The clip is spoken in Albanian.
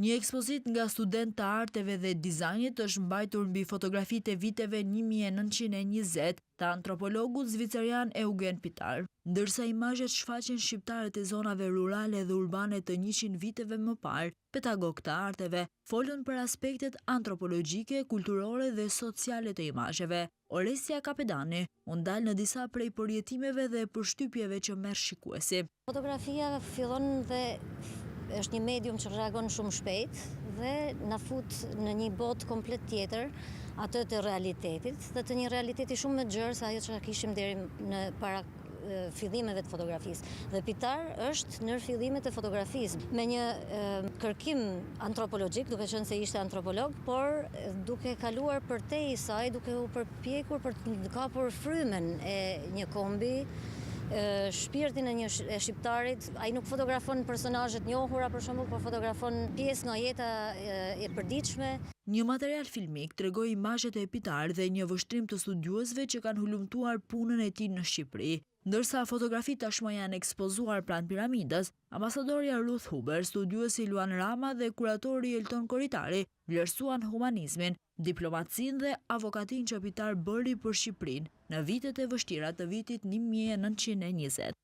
Një ekspozit nga student të arteve dhe dizajnit është mbajtur mbi fotografitë e viteve 1920 të antropologut zvicerian Eugen Pitar, ndërsa imazhet shfaqen shqiptarët e zonave rurale dhe urbane të 100 viteve më parë. Pedagog të arteve folën për aspektet antropologjike, kulturore dhe sociale të imazheve. Oresja Kapedani u ndal në disa prej përjetimeve dhe përshtypjeve që merr shikuesi. Fotografia fillon dhe është një medium që reagon shumë shpejt dhe na fut në një botë komplet tjetër, atë të realitetit, dhe të një realiteti shumë më gjerë se ajo që kishim deri në para fillimeve të fotografisë. Dhe Pitar është nër fillimet e fotografisë, me një kërkim antropologjik, duke qenë se ishte antropolog, por duke kaluar përtej saj, duke u përpjekur për të kapur frymen e një kombi, shpirtin e shqiptarit. Ai nuk fotografon personazhet njohura për shembull, por fotografon pjesë nga jeta e përditshme. Një material filmik tregoi imazhet e Pitar dhe një vështrim të studiuesve që kanë hulumtuar punën e tij në Shqipëri. Ndërsa fotografitë tashmë janë ekspozuar pranë piramidës, ambasadorja Ruth Huber, studiuesi Luan Rama dhe kuratori Elton Koritari vlerësuan humanizmin, diplomacinë dhe avokatinë që Pitar bëri për Shqipërinë në vitet e vështira të vitit 1920.